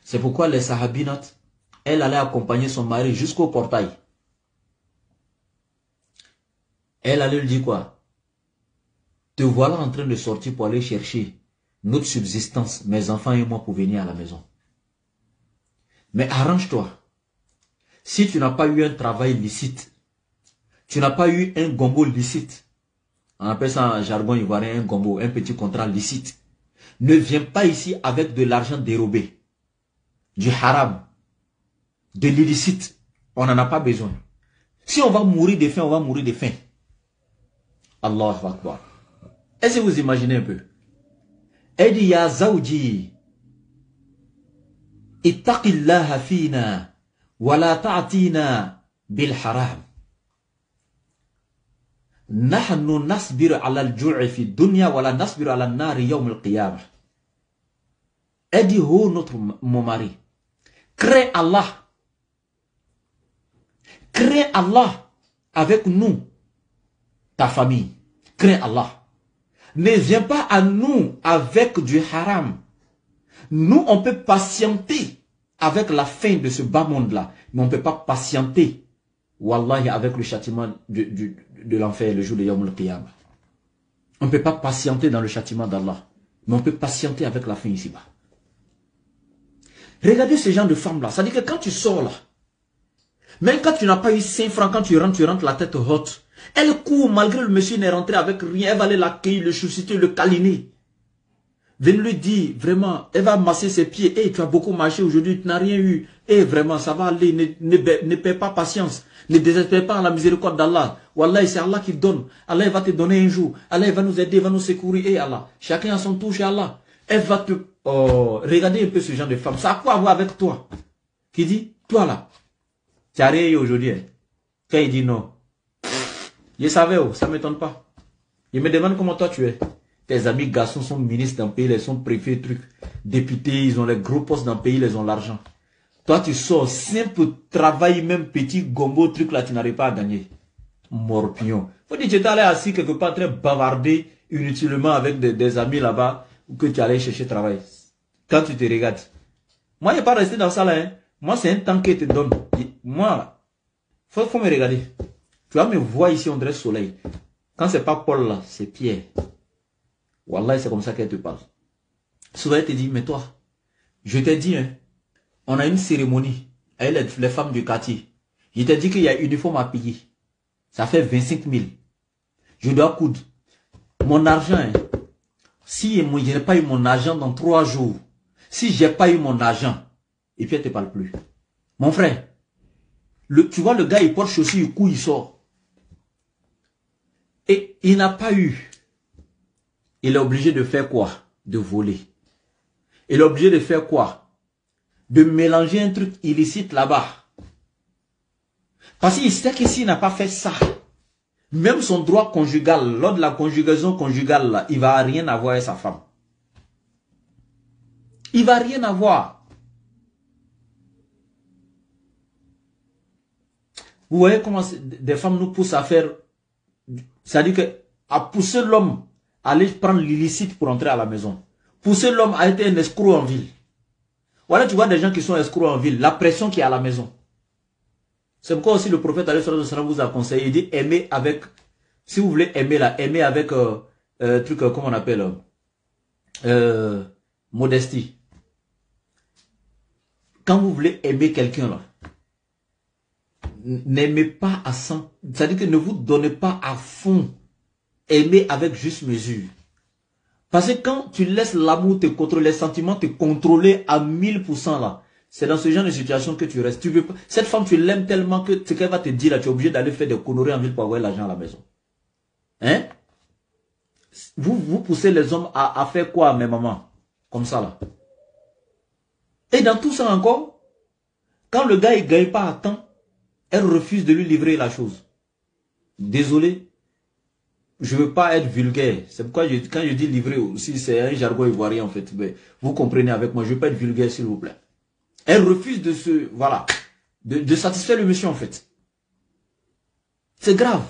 C'est pourquoi les sahabinates, elle allait accompagner son mari jusqu'au portail. Elle allait lui dire quoi? Te voilà en train de sortir pour aller chercher notre subsistance, mes enfants et moi, pour venir à la maison. Mais arrange-toi. Si tu n'as pas eu un travail licite, tu n'as pas eu un gombo licite, on appelle ça en jargon ivoirien un gombo, un petit contrat licite, ne viens pas ici avec de l'argent dérobé, du haram, de l'illicite. On n'en a pas besoin. Si on va mourir de faim, on va mourir de faim. Allahu Akbar. Est-ce que vous imaginez un peu? Elle dit, Ya Zawji, ittaqillaha fina, wa la ta'tina bil haram. Nahnu nasbiru ala al-ju'i fi dunya, wa la nasbiru ala al-nari yawm al-qiyamah. Elle dit, oh mon mari, crée Allah. Crée Allah avec nous, ta famille. Crée Allah. Ne viens pas à nous avec du haram. Nous, on peut patienter avec la fin de ce bas monde-là. Mais on ne peut pas patienter, wallahi, avec le châtiment de l'enfer, le jour de Yawm al-Qiyamah. On ne peut pas patienter dans le châtiment d'Allah. Mais on peut patienter avec la fin ici-bas. Regardez ce genre de femmes-là. Ça dit que quand tu sors là, même quand tu n'as pas eu 5 francs, quand tu rentres la tête haute. Elle court malgré le monsieur n'est rentré avec rien. Elle va aller l'accueillir, le chouchouter, le câliner. Venez lui dire, vraiment, elle va masser ses pieds. Hey, tu as beaucoup marché aujourd'hui, tu n'as rien eu. Hey, vraiment, ça va aller, ne perds pas patience. Ne désespère pas en la miséricorde d'Allah. Wallah, c'est Allah qui donne. Allah il va te donner un jour. Allah il va nous aider, il va nous secourir. Hey Allah, chacun a son tour chez Allah. Elle va te... Oh, regardez un peu ce genre de femme. Ça a quoi à voir avec toi? Qui dit, toi là, tu n'as rien eu aujourd'hui. Hein? Quand il dit non. Je savais, oh, ça ne m'étonne pas. Il me demande comment toi tu es. Tes amis garçons sont ministres d'un pays, ils sont préfets, trucs, députés, ils ont les gros postes d'un pays, ils ont l'argent. Toi tu sors, simple travail, même petit gombo, truc là, tu n'arrives pas à gagner. Morpion. Faut dire que tu étais allé assis quelque part, très bavarder inutilement avec des amis là-bas, ou que tu allais chercher travail. Quand tu te regardes. Moi, je n'ai pas resté dans ça là. Hein. Moi, c'est un temps qu'il te donne. Moi, faut me regarder. Tu vas me voir ici, on dirait soleil. Quand c'est pas Paul là, c'est Pierre. Wallah, c'est comme ça qu'elle te parle. Souvent, elle te dit, mais toi, je t'ai dit, hein, on a une cérémonie avec les femmes du quartier. Je t'ai dit qu'il y a une uniforme à payer. Ça fait 25 000. Je dois coudre. Mon argent, hein, si je n'ai pas eu mon argent dans 3 jours, si j'ai pas eu mon argent, et puis elle te parle plus. Mon frère, tu vois le gars, il porte chaussures, il court, il sort. Et il n'a pas eu. Il est obligé de faire quoi? De voler. Il est obligé de faire quoi? De mélanger un truc illicite là-bas. Parce qu'il sait que s'il n'a pas fait ça, même son droit conjugal, lors de la conjugaison conjugale, là, il ne va rien avoir avec sa femme. Il ne va rien avoir. Vous voyez comment des femmes nous poussent à faire... C'est-à-dire que à pousser l'homme à aller prendre l'illicite pour entrer à la maison. Pousser l'homme à être un escroc en ville. Voilà, tu vois des gens qui sont escrocs en ville. La pression qui est à la maison. C'est pourquoi aussi le prophète vous a conseillé. Il dit aimer avec... Si vous voulez aimer là, aimer avec... truc, comment on appelle modestie. Quand vous voulez aimer quelqu'un là, n'aimez pas à 100. C'est-à-dire que ne vous donnez pas à fond. Aimez avec juste mesure. Parce que quand tu laisses l'amour te contrôler, les sentiments te contrôler à 1000% là, c'est dans ce genre de situation que tu restes. Tu veux pas, cette femme, tu l'aimes tellement que ce qu'elle va te dire là, tu es obligé d'aller faire des conneries en ville pour avoir l'argent à la maison. Hein? Vous poussez les hommes à faire quoi, mes mamans? Comme ça là. Et dans tout ça encore, quand le gars il gagne pas à temps, elle refuse de lui livrer la chose. Désolé, je ne veux pas être vulgaire. C'est pourquoi quand je dis livrer aussi, c'est un jargon ivoirien en fait. Mais vous comprenez avec moi, je ne veux pas être vulgaire s'il vous plaît. Elle refuse de se, voilà, de satisfaire le monsieur en fait. C'est grave.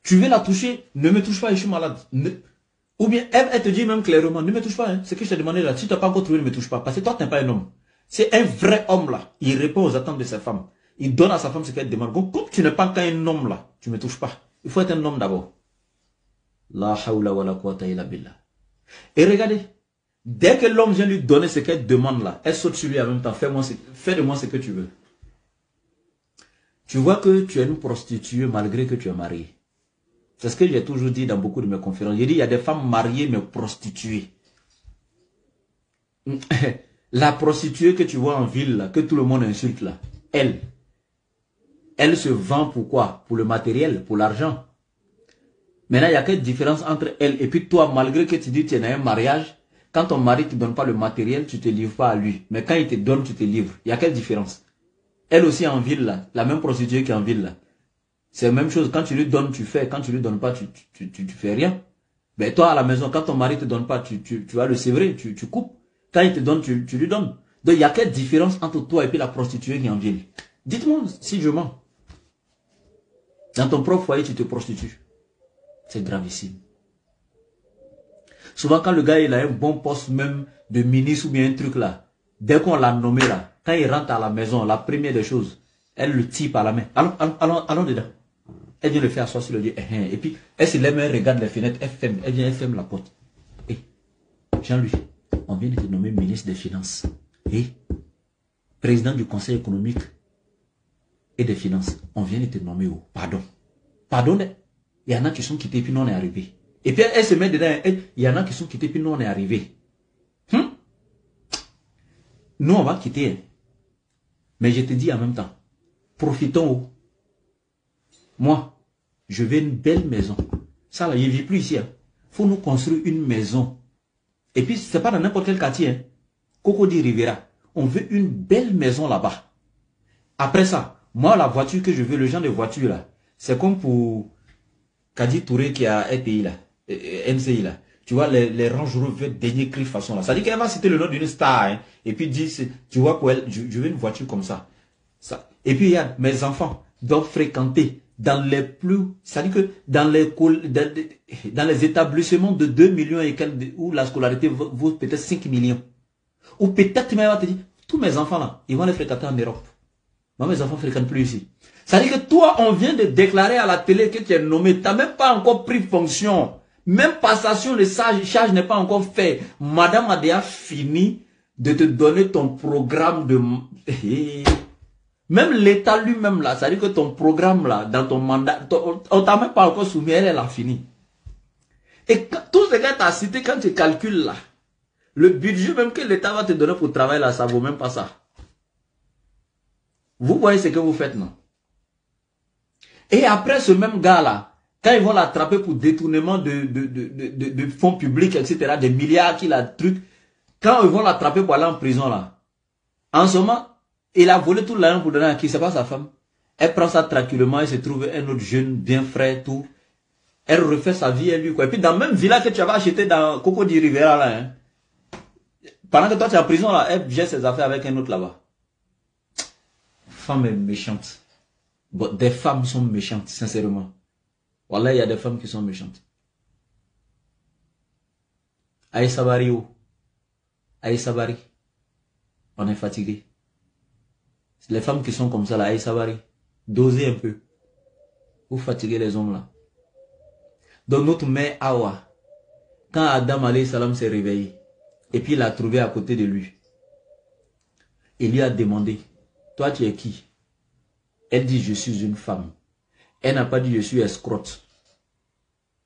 Tu veux la toucher, ne me touche pas, je suis malade. Ou bien, elle te dit même clairement, ne me touche pas, hein. Ce que je t'ai demandé là, si tu n'as pas encore trouvé, ne me touche pas. Parce que toi, tu n'es pas un homme. C'est un vrai homme là. Il répond aux attentes de sa femme. Il donne à sa femme ce qu'elle demande. Donc, comme tu n'es pas qu'un homme là, tu ne me touches pas. Il faut être un homme d'abord. La hawla wa la quwwata illa billah. Et regardez, dès que l'homme vient lui donner ce qu'elle demande là, elle saute sur lui en même temps. Fais de moi ce que tu veux. Tu vois que tu es une prostituée malgré que tu es mariée. C'est ce que j'ai toujours dit dans beaucoup de mes conférences. J'ai dit, il y a des femmes mariées mais prostituées. La prostituée que tu vois en ville, là, que tout le monde insulte là, elle se vend pour quoi? Pour le matériel, pour l'argent. Maintenant, il y a quelle différence entre elle et puis toi, malgré que tu dis que tu es dans un mariage, quand ton mari ne te donne pas le matériel, tu ne te livres pas à lui. Mais quand il te donne, tu te livres. Il y a quelle différence? Elle aussi en ville, là, la même prostituée qui est en ville, là. C'est la même chose. Quand tu lui donnes, tu fais. Quand tu lui donnes pas, tu fais rien. Mais toi, à la maison, quand ton mari te donne pas, tu vas le sévrer, tu coupes. Quand il te donne, tu lui donnes. Donc, il y a quelle différence entre toi et puis la prostituée qui est en ville? Dites-moi si je mens. Dans ton propre foyer, tu te prostitues. C'est gravissime. Souvent, quand le gars il a un bon poste même de ministre ou bien un truc là, dès qu'on l'a nommé là, quand il rentre à la maison, la première des choses, elle le tire par la main. Allons dedans. Elle vient le faire asseoir sur le lit. Et puis, elle se lève, elle regarde les fenêtres, elle vient, elle ferme la porte. Et Jean-Louis, on vient de te nommer ministre des Finances. Et président du Conseil économique et des Finances. On vient de te nommer où? Pardon. Pardon. Il y en a qui sont quittés, puis nous on est arrivés. Et puis elle se met dedans. Il y en a qui sont quittés, puis nous on est arrivés. Nous on va quitter. Hein. Mais je te dis en même temps, profitons. Moi, je veux une belle maison. Ça là, je ne vis plus ici. Hein. Faut nous construire une maison. Et puis, c'est pas dans n'importe quel quartier. Hein. Cocody Rivera. On veut une belle maison là-bas. Après ça, moi, la voiture que je veux, le genre de voiture là, c'est comme pour Kadi Touré qui a EPI là, NCI là. Tu vois, les Range Rover dernier cri façon là. Ça dit qu'elle va citer le nom d'une star. Hein, et puis dit, tu vois, pour elle, je veux une voiture comme ça. Et puis, il y a mes enfants doivent fréquenter dans les plus, c'est-à-dire que dans les établissements de 2 millions et quelques, où la scolarité vaut peut-être 5 millions. Ou peut-être, tu vas te dire, tous mes enfants là, ils vont les fréquenter en Europe. Moi, mes enfants ne fréquentent plus ici. C'est-à-dire que toi, on vient de déclarer à la télé que tu es nommé, tu n'as même pas encore pris fonction. Même passation de charge n'est pas encore fait. Madame a déjà fini de te donner ton programme de... Même l'État lui-même là, c'est-à-dire que ton programme là, dans ton mandat, on t'a même pas encore soumis, elle a fini. Et tout ce que tu as cité, quand tu calcules là, le budget même que l'État va te donner pour travailler là, ça vaut même pas ça. Vous voyez ce que vous faites, non? Et après ce même gars là, quand ils vont l'attraper pour détournement de fonds publics, etc., des milliards qu'il a truc, quand ils vont l'attraper pour aller en prison là, en ce moment, il a volé tout l'argent pour donner à qui? C'est pas sa femme. Elle prend ça tranquillement, elle se trouve un autre jeune, bien frais, tout. Elle refait sa vie, elle lui, quoi. Et puis dans le même villa que tu avais acheté dans Cocody Rivera, là, hein. Pendant que toi tu es en prison, là, elle gère ses affaires avec un autre là-bas. Femme est méchante. Bon, des femmes sont méchantes, sincèrement. Voilà, il y a des femmes qui sont méchantes. Aïssa Bari, oh. Aïssa Bari. On est fatigué. Les femmes qui sont comme ça, là, Aïssa Bari, dosez un peu. Vous fatiguez les hommes là. Donc notre mère Awa, quand Adam alayhi salam s'est réveillé, et puis il l'a trouvé à côté de lui, il lui a demandé, toi tu es qui? Elle dit, je suis une femme. Elle n'a pas dit, je suis escrotte.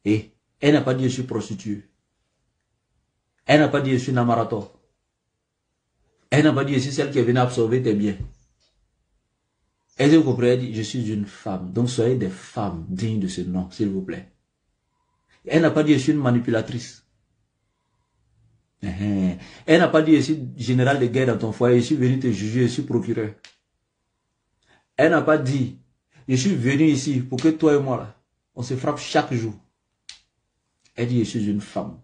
Et elle n'a pas dit, je suis prostituée. Elle n'a pas dit, je suis namarato. Elle n'a pas dit, je suis celle qui est venue absorber tes biens. Elle, vous comprenez, elle dit, je suis une femme. Donc soyez des femmes dignes de ce nom, s'il vous plaît. Elle n'a pas dit, je suis une manipulatrice. Elle n'a pas dit, je suis général de guerre dans ton foyer, je suis venu te juger, je suis procureur. Elle n'a pas dit, je suis venu ici pour que toi et moi, là, on se frappe chaque jour. Elle dit, je suis une femme.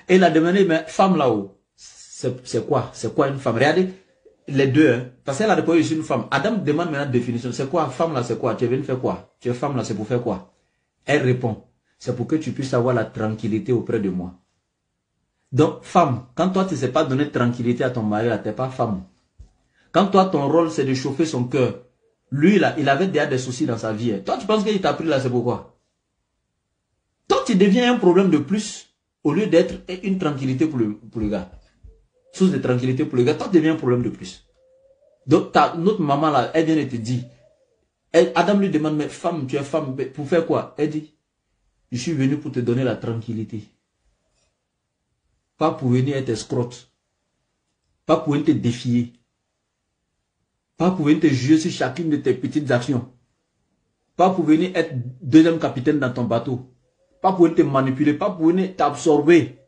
Elle a demandé, mais femme là-haut, c'est quoi? C'est quoi une femme? Regardez, les deux, hein, parce qu'elle a répondu, je suis une femme. Adam demande maintenant la définition. C'est quoi? Femme là, c'est quoi? Tu es venu faire quoi? Tu es femme là, c'est pour faire quoi? Elle répond, c'est pour que tu puisses avoir la tranquillité auprès de moi. Donc, femme, quand toi, tu ne sais pas donner de tranquillité à ton mari, tu n'es pas femme. Quand toi, ton rôle, c'est de chauffer son cœur, lui, là, il avait déjà des soucis dans sa vie. Toi, tu penses qu'il t'a pris là, c'est pourquoi? Toi, tu deviens un problème de plus, au lieu d'être une tranquillité pour le gars. Source de tranquillité pour le gars, toi, tu deviens un problème de plus. Donc, notre maman, là, elle vient de te dire, Adam lui demande, mais femme, tu es femme, pour faire quoi? Elle dit, je suis venu pour te donner la tranquillité. Pas pour venir être escrotte. Pas pour venir te défier. Pas pour venir te juger sur chacune de tes petites actions. Pas pour venir être deuxième capitaine dans ton bateau. Pas pour venir te manipuler. Pas pour venir t'absorber.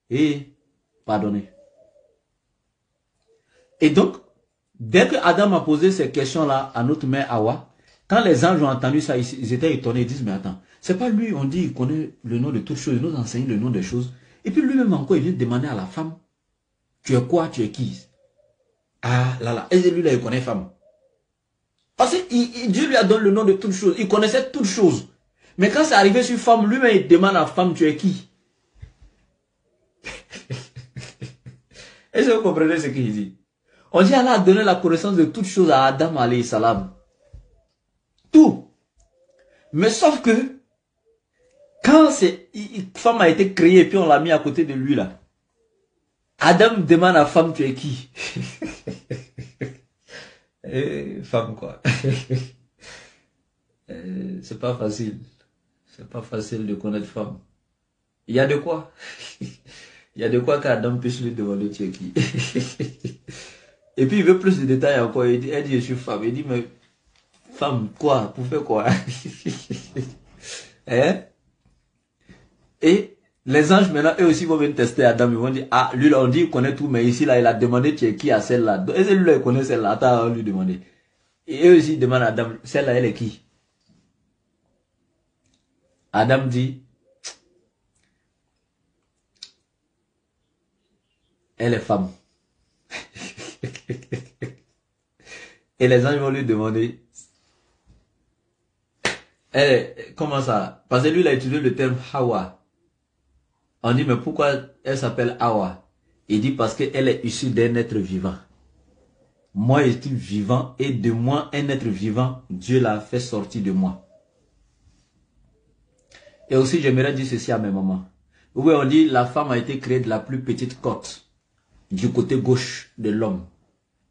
Et pardonner. Et donc, dès que Adam a posé ces questions-là à notre mère Hawa, quand les anges ont entendu ça, ils étaient étonnés. Ils disent, mais attends, c'est pas lui, on dit, il connaît le nom de toutes choses, il nous enseigne le nom des choses. Et puis lui-même encore, il vient demander à la femme, tu es quoi, tu es qui? Ah là là, et lui là, il connaît femme. Parce que Dieu lui a donné le nom de toutes choses, il connaissait toutes choses. Mais quand c'est arrivé sur femme, lui-même, il demande à la femme, tu es qui? Est-ce que vous comprenez ce qu'il dit? On dit Allah a donné la connaissance de toutes choses à Adam alayhi salam. Tout. Mais sauf que, quand femme a été créée et puis on l'a mis à côté de lui là, Adam demande à femme, tu es qui? Femme quoi. C'est pas facile. C'est pas facile de connaître femme. Il y a de quoi. Il y a de quoi qu'Adam puisse lui demander tu es qui. Et puis il veut plus de détails encore. Elle dit je suis femme. Il dit mais femme quoi? Pour faire quoi? Hein? Et les anges maintenant eux aussi vont venir tester Adam. Ils vont dire ah lui là on dit il connaît tout mais ici là il a demandé tu es qui à celle-là. Et c'est lui là il connaît celle-là. Attends on lui demander. Et eux aussi ils demandent à Adam celle-là elle est qui? Adam dit elle est femme. Et les anges vont lui demander comment ça? Parce que lui il a utilisé le terme Hawa. On dit mais pourquoi elle s'appelle Hawa? Il dit parce qu'elle est issue d'un être vivant. Moi je suis vivant et de moi un être vivant, Dieu l'a fait sortir de moi. Et aussi j'aimerais dire ceci à mes mamans. Oui on dit la femme a été créée de la plus petite côte du côté gauche de l'homme.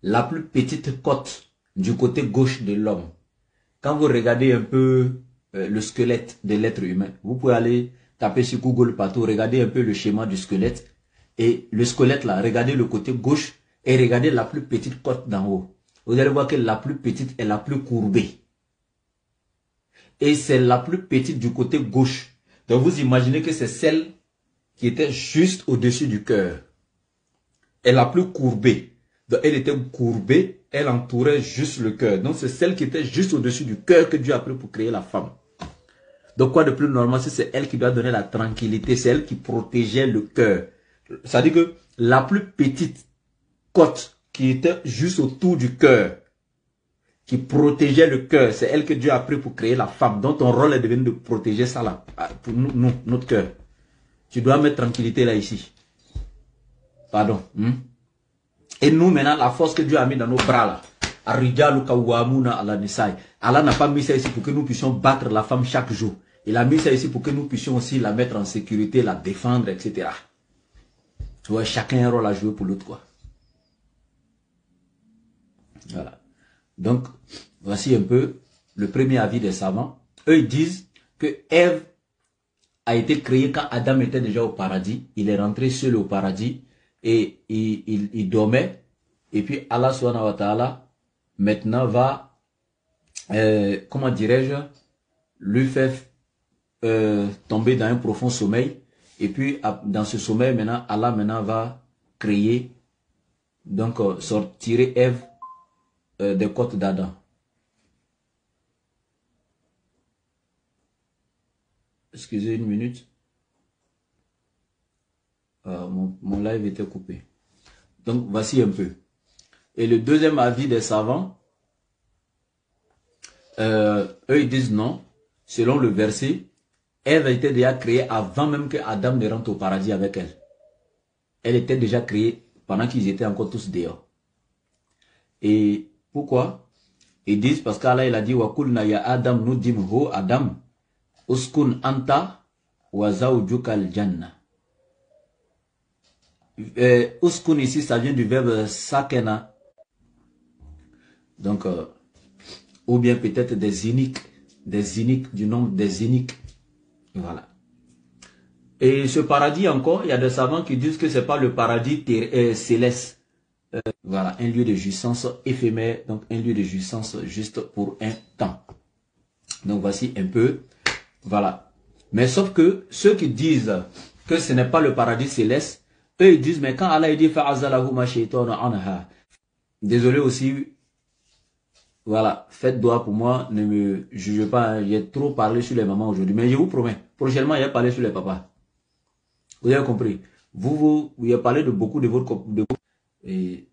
La plus petite côte du côté gauche de l'homme. Quand vous regardez un peu le squelette de l'être humain, vous pouvez aller taper sur Google partout, regardez un peu le schéma du squelette. Et le squelette là, regardez le côté gauche et regardez la plus petite côte d'en haut. Vous allez voir que la plus petite est la plus courbée. Et c'est la plus petite du côté gauche. Donc vous imaginez que c'est celle qui était juste au-dessus du cœur. Et la plus courbée. Donc elle était courbée, elle entourait juste le cœur. Donc c'est celle qui était juste au-dessus du cœur que Dieu a pris pour créer la femme. Donc quoi de plus normal, c'est elle qui doit donner la tranquillité, c'est elle qui protégeait le cœur. Ça veut dire que la plus petite côte qui était juste autour du cœur, qui protégeait le cœur, c'est elle que Dieu a pris pour créer la femme. Donc ton rôle est devenu de protéger ça là, pour nous, notre cœur. Tu dois mettre tranquillité là ici. Pardon. Et nous maintenant, la force que Dieu a mis dans nos bras là, Allah n'a pas mis ça ici pour que nous puissions battre la femme chaque jour. Il a mis ça ici pour que nous puissions aussi la mettre en sécurité, la défendre, etc. Tu vois, chacun a un rôle à jouer pour l'autre, quoi. Voilà. Donc, voici un peu le premier avis des savants. Eux, ils disent que Ève a été créée quand Adam était déjà au paradis. Il est rentré seul au paradis et il dormait. Et puis Allah subhanahu wa ta'ala maintenant va, comment dirais-je, lui faire tomber dans un profond sommeil. Et puis dans ce sommeil maintenant, Allah maintenant va créer, donc sortir Ève des côtes d'Adam. Excusez une minute. Mon live était coupé. Donc voici un peu. Et le deuxième avis des savants, eux ils disent non. Selon le verset, Ève était déjà créée avant même que Adam ne rentre au paradis avec elle. Elle était déjà créée pendant qu'ils étaient encore tous dehors. Et pourquoi? Ils disent parce qu'Allah il a dit wa kulna ya Adam nudim ho Adam uskun anta wa zawjuka al-janna. Uskun ici ça vient du verbe sakena. Donc ou bien peut-être des iniques du nombre des iniques. Voilà. Et ce paradis encore, il y a des savants qui disent que c'est pas le paradis céleste. Voilà, un lieu de jouissance éphémère, donc un lieu de jouissance juste pour un temps. Donc voici un peu, voilà. Mais sauf que ceux qui disent que ce n'est pas le paradis céleste, eux ils disent, mais quand Allah dit fa'azalahu ma shaytanu anha. Désolé aussi, voilà, faites doigt pour moi, ne me jugez pas, hein, j'ai trop parlé sur les mamans aujourd'hui, mais je vous promets, prochainement il y a parlé sur les papas. Vous avez compris. Vous avez parlé de beaucoup de votre... Et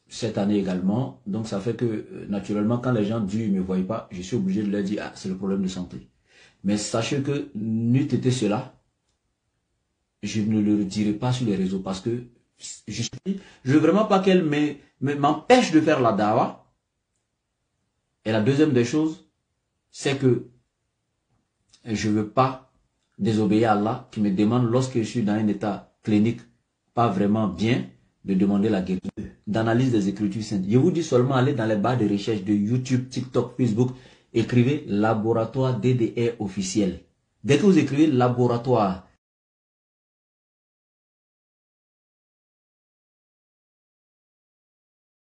cette année également. Donc ça fait que naturellement quand les gens disent ne me voient pas, je suis obligé de leur dire ah, c'est le problème de santé. Mais sachez que n'eût été cela, je ne le dirai pas sur les réseaux parce que je veux vraiment pas qu'elle m'empêche de faire la dawa. Et la deuxième des choses, c'est que je veux pas désobéir à Allah qui me demande lorsque je suis dans un état clinique pas vraiment bien de demander la guérison, d'analyse des Écritures saintes. Je vous dis seulement aller dans les barres de recherche de YouTube, TikTok, Facebook, écrivez laboratoire DDR officiel. Dès que vous écrivez laboratoire